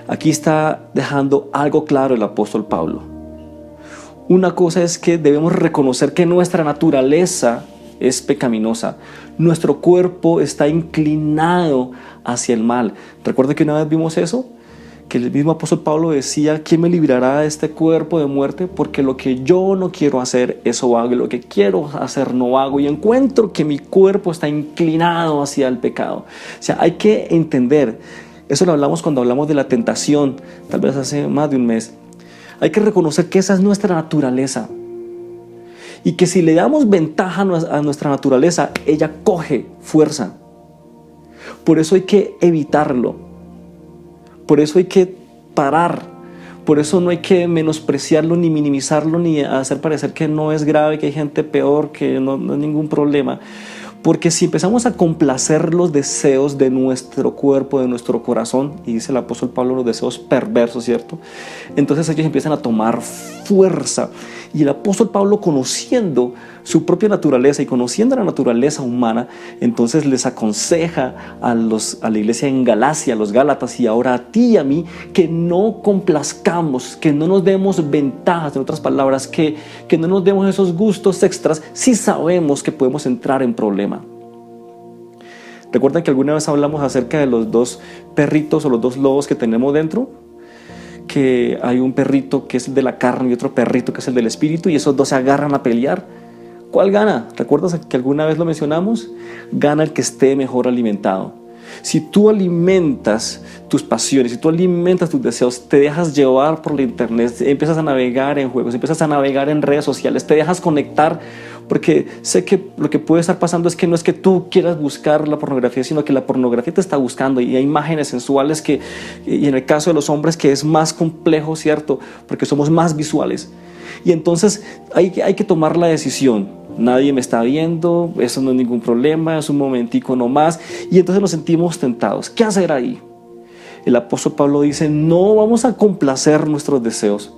Aquí está dejando algo claro el apóstol Pablo. Una cosa es que debemos reconocer que nuestra naturaleza es pecaminosa. Nuestro cuerpo está inclinado hacia el mal. ¿Recuerda que una vez vimos eso? Que el mismo apóstol Pablo decía: ¿quién me librará de este cuerpo de muerte? Porque lo que yo no quiero hacer, eso hago, y lo que quiero hacer no hago, y encuentro que mi cuerpo está inclinado hacia el pecado. O sea, hay que entender, eso lo hablamos cuando hablamos de la tentación, tal vez hace más de un mes. Hay que reconocer que esa es nuestra naturaleza, y que si le damos ventaja a nuestra naturaleza, ella coge fuerza. Por eso hay que evitarlo. Por eso hay que parar. Por eso no hay que menospreciarlo, ni minimizarlo, ni hacer parecer que no es grave, que hay gente peor, que no es ningún problema. Porque si empezamos a complacer los deseos de nuestro cuerpo, de nuestro corazón, y dice el apóstol Pablo, los deseos perversos, ¿cierto? Entonces ellos empiezan a tomar fuerza. Y el apóstol Pablo, conociendo su propia naturaleza y conociendo la naturaleza humana, entonces les aconseja a la iglesia en Galacia, a los Gálatas, y ahora a ti y a mí, que no complazcamos, que no nos demos ventajas, en otras palabras, que no nos demos esos gustos extras si sabemos que podemos entrar en problema. ¿Recuerdan que alguna vez hablamos acerca de los dos perritos o los dos lobos que tenemos dentro? Que hay un perrito que es el de la carne y otro perrito que es el del espíritu, y esos dos se agarran a pelear. ¿Cuál gana? ¿Recuerdas que alguna vez lo mencionamos? Gana el que esté mejor alimentado. Si tú alimentas tus pasiones, si tú alimentas tus deseos, te dejas llevar por la internet, empiezas a navegar en juegos, empiezas a navegar en redes sociales, te dejas conectar, porque sé que lo que puede estar pasando es que no es que tú quieras buscar la pornografía, sino que la pornografía te está buscando, y hay imágenes sensuales y en el caso de los hombres que es más complejo, ¿cierto? Porque somos más visuales. Y entonces hay que tomar la decisión. Nadie me está viendo, eso no es ningún problema, es un momentico nomás, y entonces nos sentimos tentados. ¿Qué hacer ahí? El apóstol Pablo dice: no vamos a complacer nuestros deseos,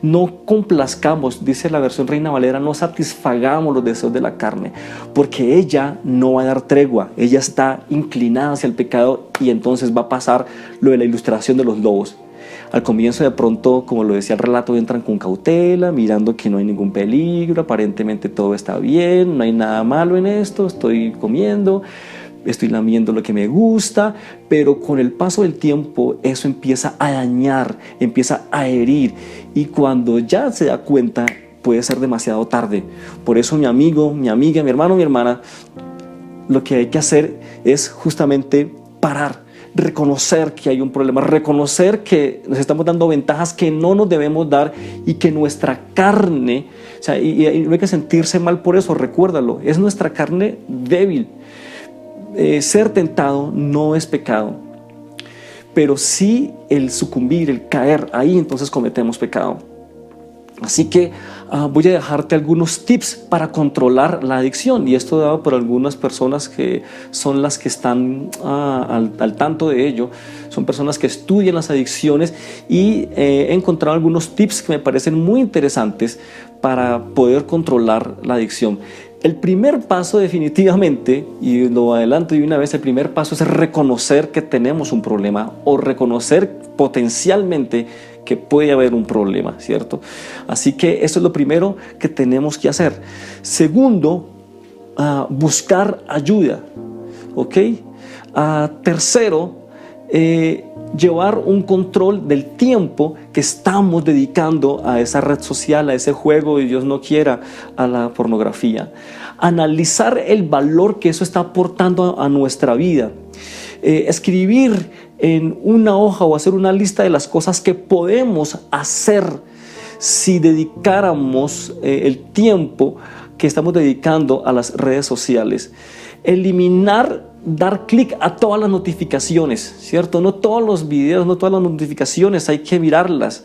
no complazcamos, dice la versión Reina Valera, no satisfagamos los deseos de la carne, porque ella no va a dar tregua, ella está inclinada hacia el pecado, y entonces va a pasar lo de la ilustración de los lobos. Al comienzo, de pronto, como lo decía el relato, entran con cautela, mirando que no hay ningún peligro, aparentemente todo está bien, no hay nada malo en esto, estoy comiendo, estoy lamiendo lo que me gusta, pero con el paso del tiempo eso empieza a dañar, empieza a herir, y cuando ya se da cuenta puede ser demasiado tarde. Por eso, mi amigo, mi amiga, mi hermano, mi hermana, lo que hay que hacer es justamente parar, reconocer que hay un problema, reconocer que nos estamos dando ventajas que no nos debemos dar, y que nuestra carne, o sea, y no hay que sentirse mal por eso, recuérdalo, es nuestra carne débil. Ser tentado no es pecado, pero sí el sucumbir, el caer, ahí entonces cometemos pecado. Así que voy a dejarte algunos tips para controlar la adicción, y esto dado por algunas personas que son las que están al tanto de ello. Son personas que estudian las adicciones, y he encontrado algunos tips que me parecen muy interesantes para poder controlar la adicción. El primer paso, definitivamente, y lo adelanto de una vez, el primer paso es reconocer que tenemos un problema, o reconocer potencialmente que puede haber un problema, ¿cierto? Así que eso es lo primero que tenemos que hacer. Segundo, buscar ayuda, ¿ok? Tercero, llevar un control del tiempo que estamos dedicando a esa red social, a ese juego, y Dios no quiera, a la pornografía. Analizar el valor que eso está aportando a nuestra vida. escribir en una hoja o hacer una lista de las cosas que podemos hacer si dedicáramos el tiempo que estamos dedicando a las redes sociales. Eliminar, dar clic a todas las notificaciones, ¿cierto? No todos los videos, no todas las notificaciones hay que mirarlas.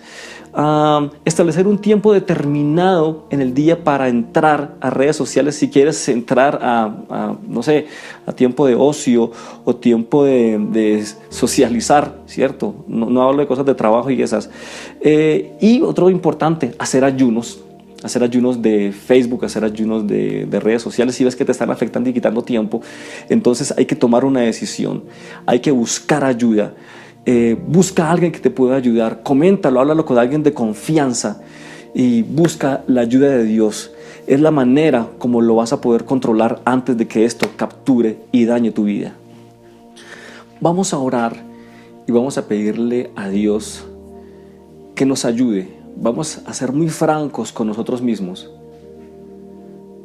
Establecer un tiempo determinado en el día para entrar a redes sociales. Si quieres entrar no sé, a tiempo de ocio o tiempo de socializar, ¿cierto? No hablo de cosas de trabajo y esas. Y otro importante, hacer ayunos de Facebook, hacer ayunos de redes sociales. Si ves que te están afectando y quitando tiempo, entonces hay que tomar una decisión, hay que buscar ayuda. Busca a alguien que te pueda ayudar, coméntalo, háblalo con alguien de confianza y busca la ayuda de Dios. Es la manera como lo vas a poder controlar antes de que esto capture y dañe tu vida. Vamos a orar y vamos a pedirle a Dios que nos ayude. Vamos a ser muy francos con nosotros mismos.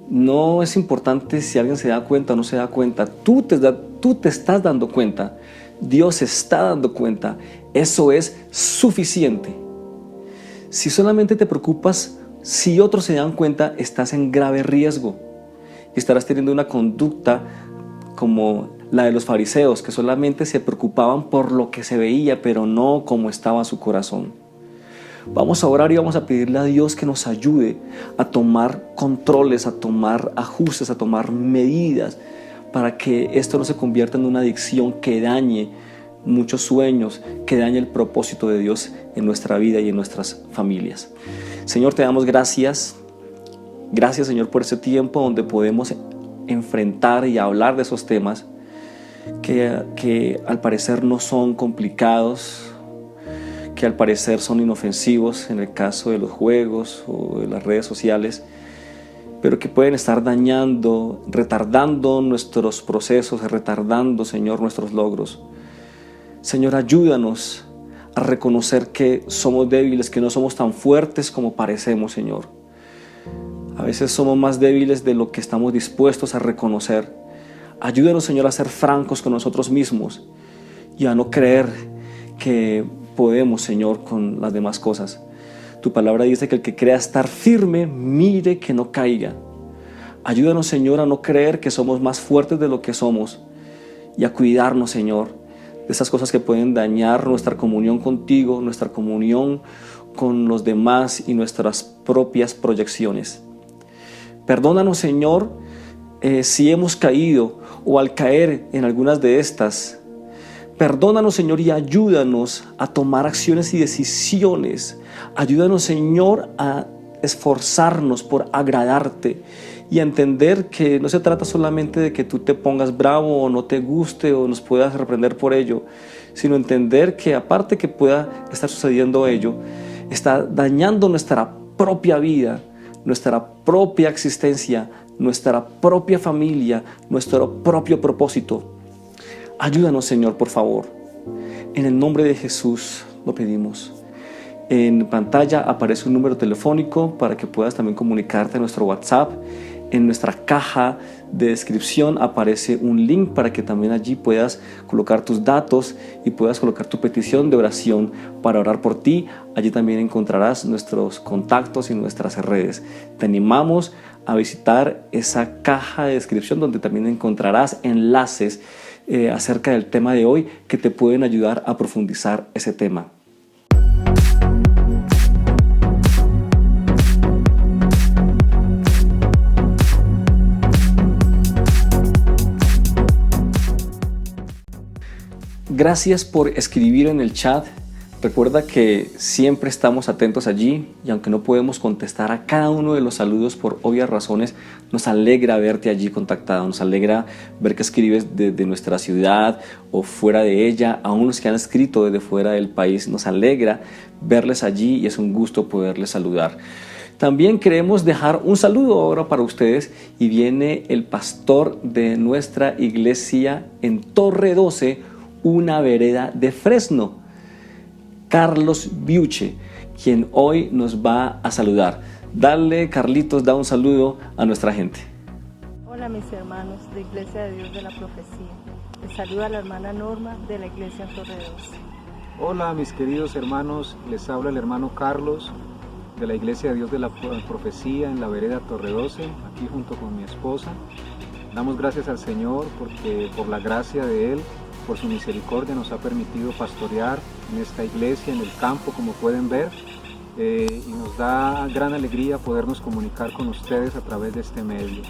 No es importante si alguien se da cuenta o no se da cuenta. Tú te estás dando cuenta. Dios se está dando cuenta. Eso es suficiente. Si solamente te preocupas si otros se dan cuenta, estás en grave riesgo y estarás teniendo una conducta como la de los fariseos, que solamente se preocupaban por lo que se veía, pero no cómo estaba su corazón. Vamos a orar y vamos a pedirle a Dios que nos ayude a tomar controles, a tomar ajustes, a tomar medidas para que esto no se convierta en una adicción que dañe muchos sueños, que dañe el propósito de Dios en nuestra vida y en nuestras familias. Señor, te damos gracias. Gracias, Señor, por ese tiempo donde podemos enfrentar y hablar de esos temas que al parecer no son complicados, que al parecer son inofensivos en el caso de los juegos o de las redes sociales, pero que pueden estar dañando, retardando nuestros procesos, retardando, Señor, nuestros logros. Señor, ayúdanos a reconocer que somos débiles, que no somos tan fuertes como parecemos, Señor. A veces somos más débiles de lo que estamos dispuestos a reconocer. Ayúdanos, Señor, a ser francos con nosotros mismos y a no creer que podemos, Señor, con las demás cosas. Tu palabra dice que el que crea estar firme, mire que no caiga. Ayúdanos, Señor, a no creer que somos más fuertes de lo que somos y a cuidarnos, Señor, de esas cosas que pueden dañar nuestra comunión contigo, nuestra comunión con los demás y nuestras propias proyecciones. Perdónanos, Señor, si hemos caído o al caer en algunas de estas. Perdónanos, Señor, y ayúdanos a tomar acciones y decisiones. Ayúdanos, Señor, a esforzarnos por agradarte y a entender que no se trata solamente de que tú te pongas bravo o no te guste o nos puedas reprender por ello, sino entender que aparte que pueda estar sucediendo ello, está dañando nuestra propia vida, nuestra propia existencia, nuestra propia familia, nuestro propio propósito. Ayúdanos, Señor, por favor. En el nombre de Jesús lo pedimos. En pantalla aparece un número telefónico para que puedas también comunicarte a nuestro WhatsApp. En nuestra caja de descripción aparece un link para que también allí puedas colocar tus datos y puedas colocar tu petición de oración para orar por ti. Allí también encontrarás nuestros contactos y nuestras redes. Te animamos a visitar esa caja de descripción donde también encontrarás enlaces acerca del tema de hoy que te pueden ayudar a profundizar ese tema. Gracias por escribir en el chat. Recuerda que siempre estamos atentos allí y aunque no podemos contestar a cada uno de los saludos por obvias razones, nos alegra verte allí contactado, nos alegra ver que escribes desde nuestra ciudad o fuera de ella, aún los que han escrito desde fuera del país, nos alegra verles allí y es un gusto poderles saludar. También queremos dejar un saludo ahora para ustedes y viene el pastor de nuestra iglesia en Torre 12, una vereda de Fresno, Carlos Biuche, quien hoy nos va a saludar. Dale, Carlitos, da un saludo a nuestra gente. Hola mis hermanos de Iglesia de Dios de la Profecía. Les saluda la hermana Norma de la iglesia en Torre 12. Hola mis queridos hermanos, les habla el hermano Carlos de la Iglesia de Dios de la Profecía en la vereda Torre 12, aquí junto con mi esposa. Damos gracias al Señor porque por la gracia de Él, por su misericordia nos ha permitido pastorear en esta iglesia, en el campo, como pueden ver, y nos da gran alegría podernos comunicar con ustedes a través de este medio.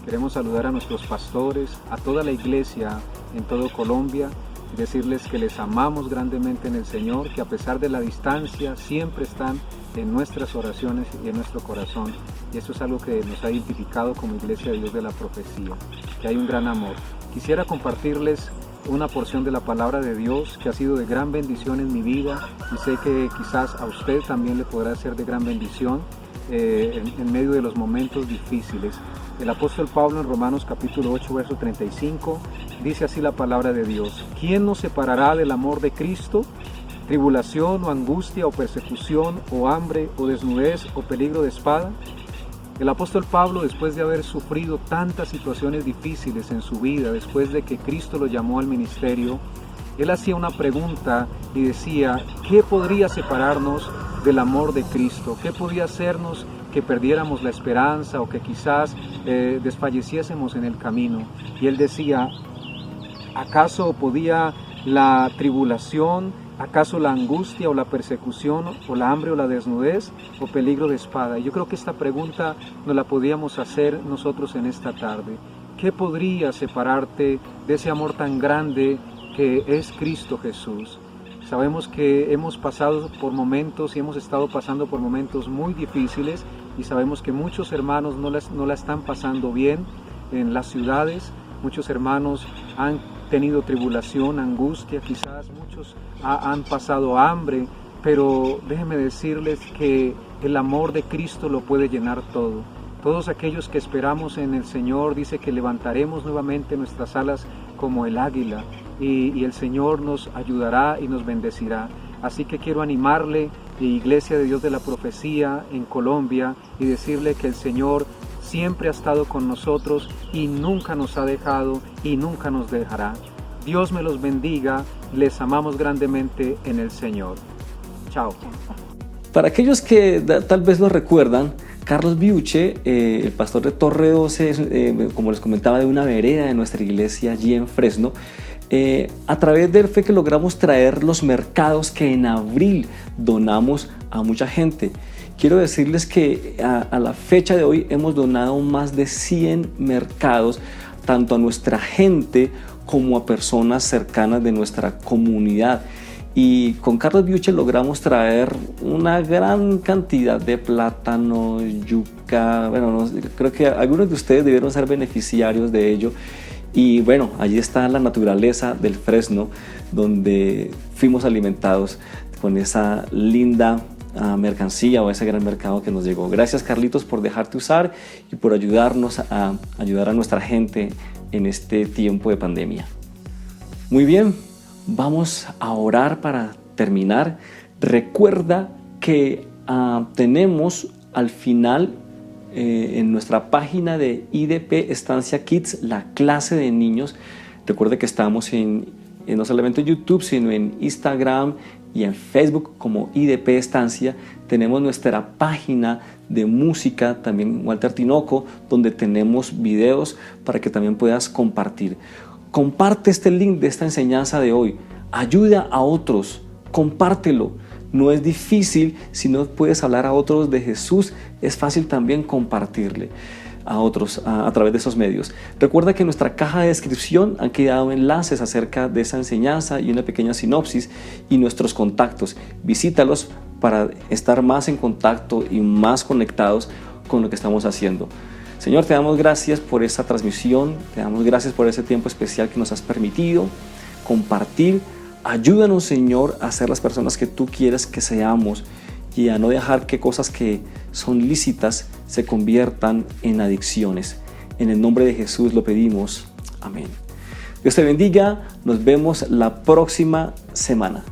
Queremos saludar a nuestros pastores, a toda la iglesia en todo Colombia, y decirles que les amamos grandemente en el Señor, que a pesar de la distancia siempre están en nuestras oraciones y en nuestro corazón. Y eso es algo que nos ha identificado como Iglesia de Dios de la Profecía, que hay un gran amor. Quisiera compartirles una porción de la palabra de Dios que ha sido de gran bendición en mi vida y sé que quizás a usted también le podrá ser de gran bendición en medio de los momentos difíciles. El apóstol Pablo en Romanos capítulo 8, verso 35, dice así la palabra de Dios: ¿Quién nos separará del amor de Cristo? ¿Tribulación o angustia o persecución o hambre o desnudez o peligro de espada? El apóstol Pablo, después de haber sufrido tantas situaciones difíciles en su vida, después de que Cristo lo llamó al ministerio, él hacía una pregunta y decía: ¿qué podría separarnos del amor de Cristo? ¿Qué podía hacernos que perdiéramos la esperanza o que quizás desfalleciésemos en el camino? Y él decía: ¿acaso podía la tribulación, acaso la angustia o la persecución o la hambre o la desnudez o peligro de espada? Y yo creo que esta pregunta nos la podíamos hacer nosotros en esta tarde. ¿Qué podría separarte de ese amor tan grande que es Cristo Jesús? Sabemos que hemos pasado por momentos y hemos estado pasando por momentos muy difíciles y sabemos que muchos hermanos no la están pasando bien en las ciudades. Muchos hermanos han tenido tribulación, angustia, quizás muchos han pasado hambre, pero déjenme decirles que el amor de Cristo lo puede llenar todo. Todos aquellos que esperamos en el Señor, dice que levantaremos nuevamente nuestras alas como el águila y el Señor nos ayudará y nos bendecirá. Así que quiero animarle, Iglesia de Dios de la Profecía en Colombia, y decirle que el Señor siempre ha estado con nosotros y nunca nos ha dejado y nunca nos dejará. Dios me los bendiga, les amamos grandemente en el Señor. Chao. Para aquellos que tal vez lo recuerdan, Carlos Biuche, el pastor de Torre 12, como les comentaba, de una vereda de nuestra iglesia allí en Fresno, a través de él fue que logramos traer los mercados que en abril donamos a mucha gente. Quiero decirles que a la fecha de hoy hemos donado más de 100 mercados, tanto a nuestra gente como a personas cercanas de nuestra comunidad. Y con Carlos Biuche logramos traer una gran cantidad de plátano, yuca. Bueno, creo que algunos de ustedes debieron ser beneficiarios de ello. Y bueno, allí está la naturaleza del Fresno, donde fuimos alimentados con esa linda mercancía o ese gran mercado que nos llegó. Gracias, Carlitos, por dejarte usar y por ayudarnos a ayudar a nuestra gente en este tiempo de pandemia. Muy bien, vamos a orar para terminar. Recuerda que tenemos al final en nuestra página de IDP Estancia Kids la clase de niños. Recuerda que estamos no solamente en YouTube, sino en Instagram y en Facebook como IDP Estancia. Tenemos nuestra página de música, también Walter Tinoco, donde tenemos videos para que también puedas compartir. Comparte este link de esta enseñanza de hoy. Ayuda a otros, compártelo. No es difícil, si no puedes hablar a otros de Jesús, es fácil también compartirle a otros a través de esos medios. Recuerda que en nuestra caja de descripción han quedado enlaces acerca de esa enseñanza y una pequeña sinopsis y nuestros contactos. Visítalos para estar más en contacto y más conectados con lo que estamos haciendo. Señor, te damos gracias por esta transmisión, te damos gracias por ese tiempo especial que nos has permitido compartir. Ayúdanos, Señor, a ser las personas que tú quieres que seamos y a no dejar que cosas que son lícitas se conviertan en adicciones. En el nombre de Jesús lo pedimos. Amén. Dios te bendiga. Nos vemos la próxima semana.